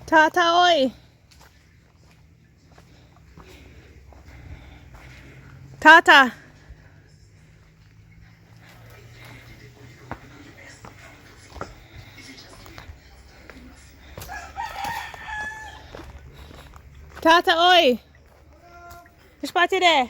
Tata, oi! Tata! Tata, oi! Which party there?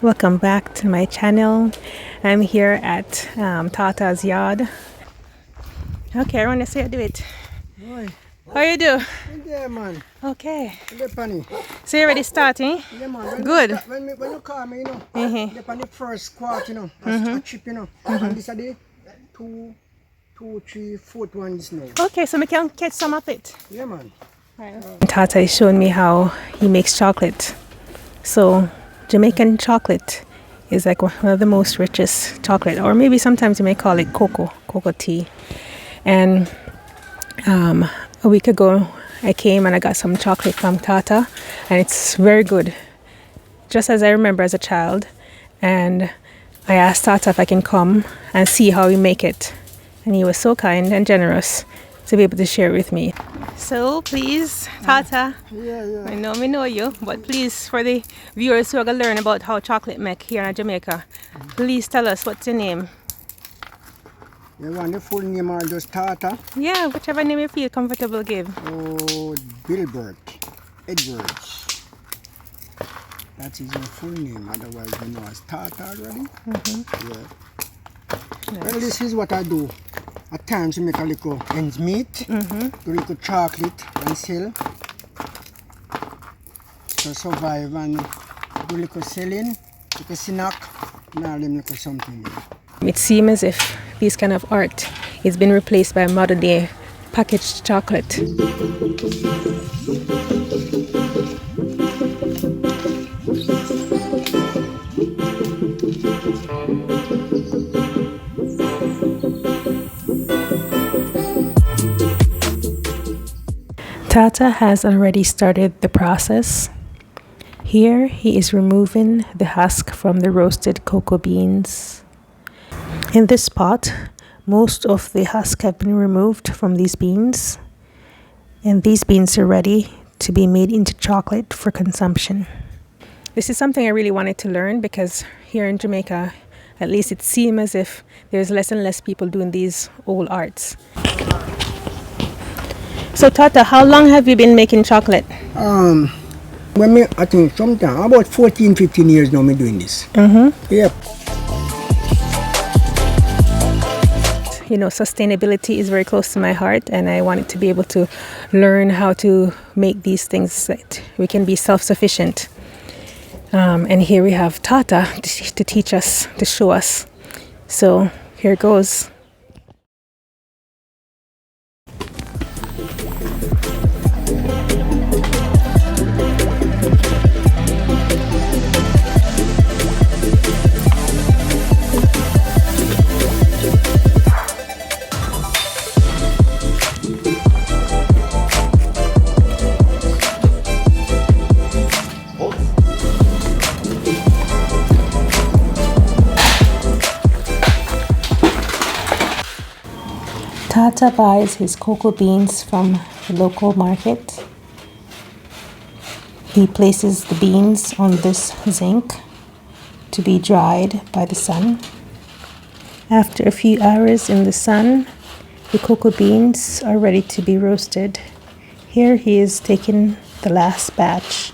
Welcome back to my channel. I'm here at Tata's yard. Okay, I want to see you do it. Boy, How you do? yeah, man. Okay. The penny. So you already starting? Yeah, man. Good. When you call me, you know, Mm-hmm. the penny first quart, you know, a chip, you know, and this is the two, 3, 4th ones now. Okay, so we can catch some of it. Yeah, man. Tata is showing me how he makes chocolate. So Jamaican chocolate is like one of the most richest chocolate, or maybe sometimes you may call it cocoa tea. And a week ago I came and I got some chocolate from Tata, and it's very good, just as I remember as a child. And I asked Tata if I can come and see how we make it, and he was so kind and generous to be able to share with me. So please, Tata, Yeah. I know you, but please, for the viewers who are going to learn about how chocolate make here in Jamaica, please tell us what's your name. You want the full name or just Tata? Yeah, whichever name you feel comfortable give. Oh, Gilbert Edwards. That is your full name, otherwise you know as Tata already. Yeah. Nice. Well, this is what I do. At times you make a little ends meat, do a little chocolate and sell. To survive and do a little selling, little snack, now them little something. It seems as if this kind of art is being replaced by modern day packaged chocolate. Tata has already started the process. Here he is removing the husk from the roasted cocoa beans. In this pot, most of the husk have been removed from these beans, and these beans are ready to be made into chocolate for consumption. This is something I really wanted to learn, because here in Jamaica, at least it seems as if there's less and less people doing these old arts. So Tata, how long have you been making chocolate? I think sometime about 14-15 years now me doing this. Yep. You know, sustainability is very close to my heart, and I wanted to be able to learn how to make these things that we can be self-sufficient. And here we have Tata to teach us, to show us. So here goes. Tata buys his cocoa beans from the local market. He places the beans on this zinc to be dried by the sun. After a few hours in the sun, the cocoa beans are ready to be roasted. Here he is taking the last batch.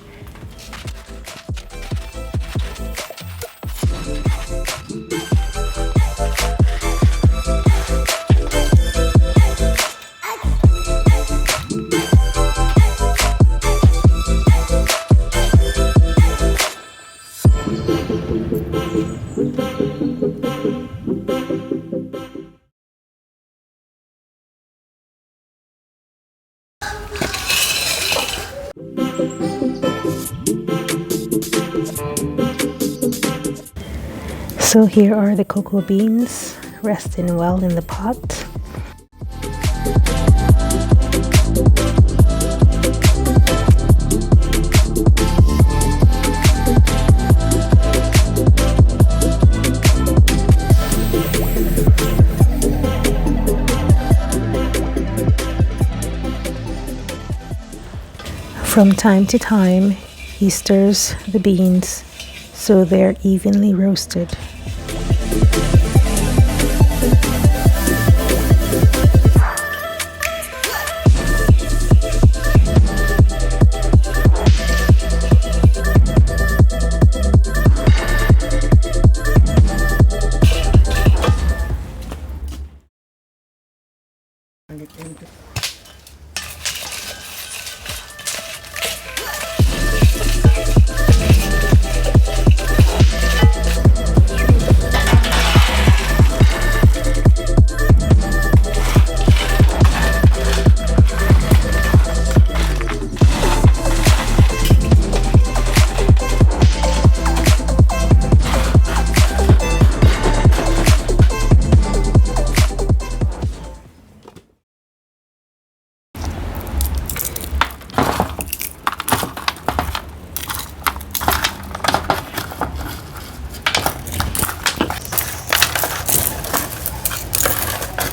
So here are the cocoa beans resting well in the pot. From time to time, he stirs the beans so they're evenly roasted.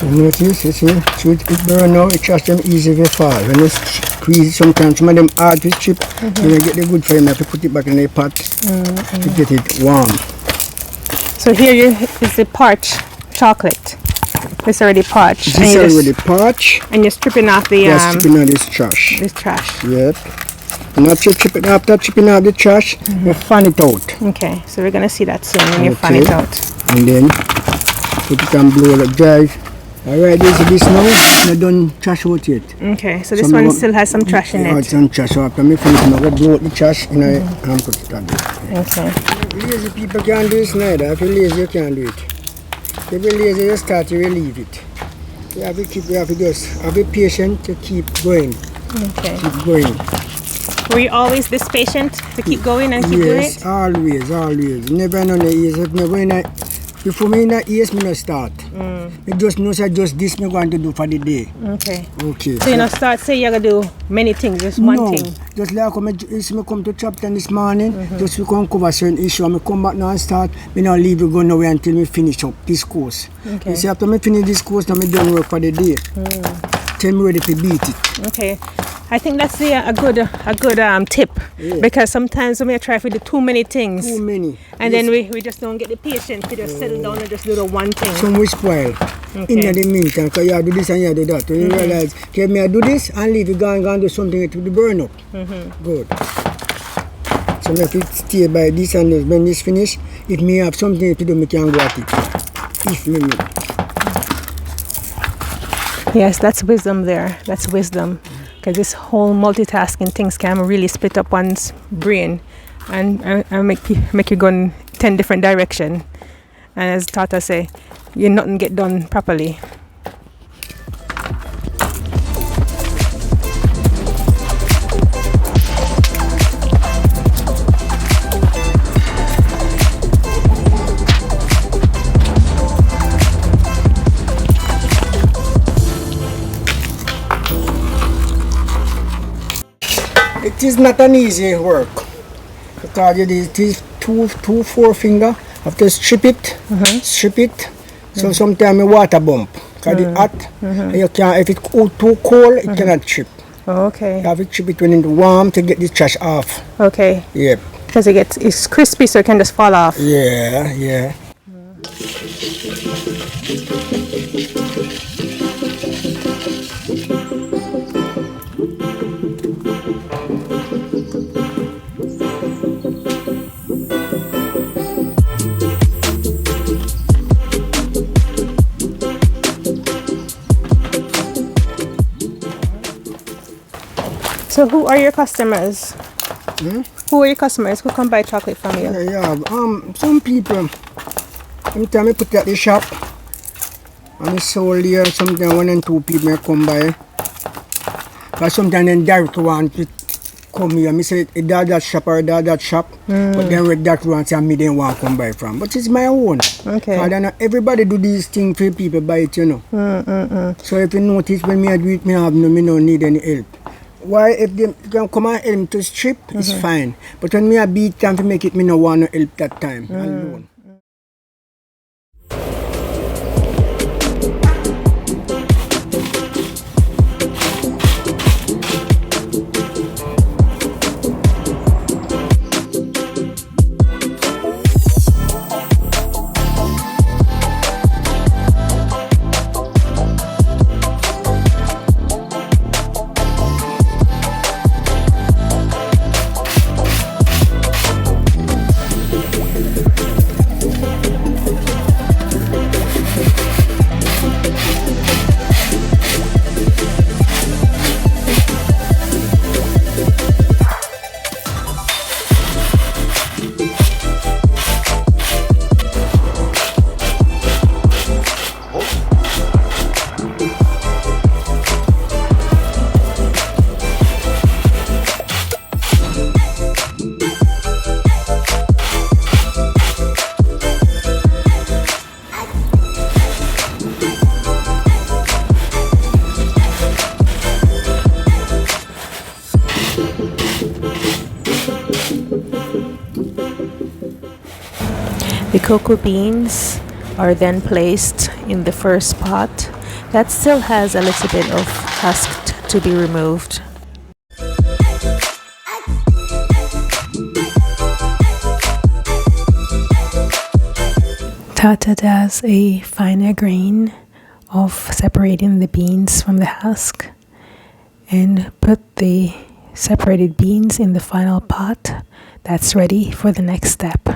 Notice, you see, so it burn now, it just them easy to fall. When you squeeze, sometimes some of them hard to chip, you know, get the good for you, you have to put it back in the pot to get it warm. So here is the parched chocolate. It's already parched. This is already parched. And you're stripping off the stripping off this trash. This trash. Yep. And after chipping off the trash, you fan it out. Okay, so we're gonna see that soon when you fan it out. And then put it on blow like dry. Alright, this now, I done trash out yet. Okay, so this one still has some trash in it. It's some trash, so after me finish, I'm going to blow out the trash and put it on there. Okay. Lazy people can't do this neither. If you're lazy, you can't do it. If you're lazy, you start, you will leave it. You have to just have to be patient to keep going. Okay. Keep going. Were you always this patient to keep going and keep doing it? Yes, always. Never know the ease. If me going before me in the ease, me no start. I just know that just this me going to do for the day. Okay. Okay. So you not start say you're gonna do many things, just one thing. Just like me come to chapter this morning, just we come cover certain issue. I come back now and start. Me not leave you go nowhere until me finish up this course. Okay. You see, after me finish this course, now me done work for the day. Tell me ready to beat it. Okay. I think that's a good tip, because sometimes when we try to do too many things, and then we just don't get the patience to just settle down and just do the one thing. Some we spoil in the meantime, because you do this and you do that. When you realize, okay, me I do this and leave you go and do something to the burn up. Good. So if you stay by this and this, when this finish, if me have something to do, me can go at it. If me. Yes, that's wisdom there. That's wisdom. Because this whole multitasking things can really split up one's brain and make you go in 10 different directions. And as Tata say, you nothing get done properly. It is not an easy work, because it is two forefinger. After strip it, So sometimes a water bump, because it's hot. You can, if it's too cold, it cannot chip. Okay. You have to chip it when it's warm to get the trash off. Okay. Yep. Because it's crispy, so it can just fall off. Yeah. So who are your customers? Who are your customers who come buy chocolate from you? Yeah. Some people, sometimes I put it at the shop and it's sold here. Sometimes 1 and 2 people may come by. But sometimes they direct want to come here. I say that shop or that shop. But then with that one, say me didn't want to come buy from. But it's my own. Okay. I don't know, everybody do these things for people buy it, you know. So if you notice when me I do it, me no need any help. Why if they can come and help me to strip, it's fine. But when me a beat time to make it, me no want to help that time alone. The cocoa beans are then placed in the first pot that still has a little bit of husk to be removed. Tata does a finer grain of separating the beans from the husk and put the separated beans in the final pot that's ready for the next step.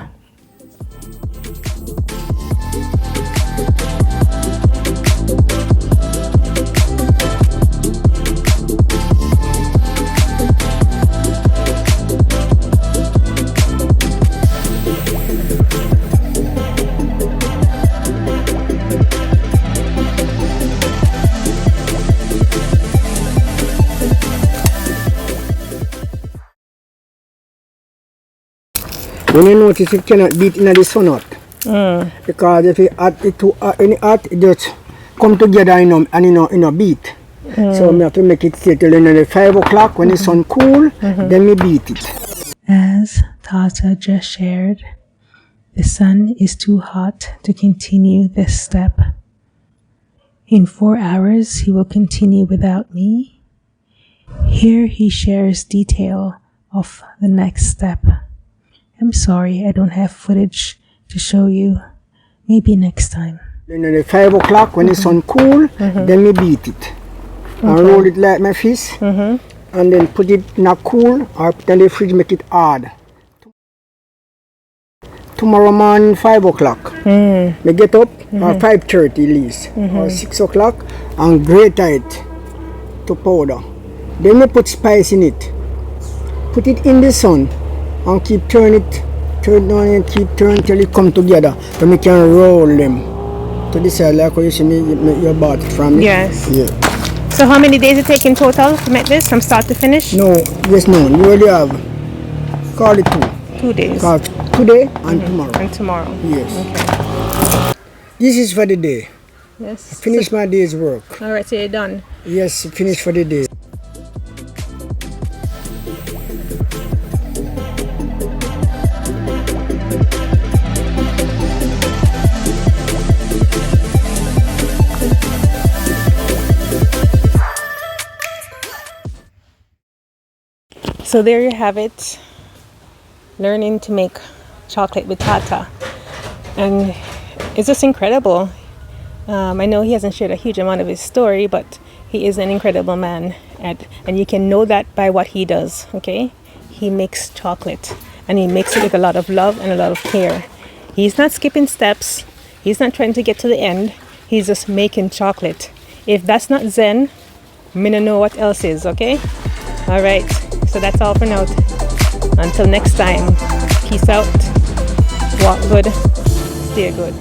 When you notice it cannot beat in the sun hot. Because if it hot, it too hot, when it hot, it just come together in a beat. So I have to make it stay till the 5 o'clock when the sun cool, then we beat it. As Tata just shared, the sun is too hot to continue this step. In 4 hours, he will continue without me. Here he shares detail of the next step. I'm sorry, I don't have footage to show you. Maybe next time. Then at 5 o'clock when the sun cool, then we beat it. And roll it like my fist. And then put it in a cool or put it in the fridge, make it hard. Tomorrow morning 5 o'clock. We get up or 5:30 at least. Or 6 o'clock and grate it to powder. Then we put spice in it. Put it in the sun. And keep turn on and keep turn till it come together. Then we can roll them to the side like how you see me you bought it from me. Yes. Yeah. So how many days it take in total to make this from start to finish? No, yes, no. You already have. Call it 2 days. Call today and tomorrow. And tomorrow. Yes. Okay. This is for the day. Yes. Finish my day's work. All right, so you're done. Yes, finish for the day. So there you have it, learning to make chocolate with Tata, and it's just incredible. I know he hasn't shared a huge amount of his story, but he is an incredible man, and you can know that by what he does. Okay, he makes chocolate, and he makes it with a lot of love and a lot of care. He's not skipping steps. He's not trying to get to the end. He's just making chocolate. If that's not Zen, I don't know what else is. Okay, all right. So that's all for now. Until next time, peace out, walk good, stay good.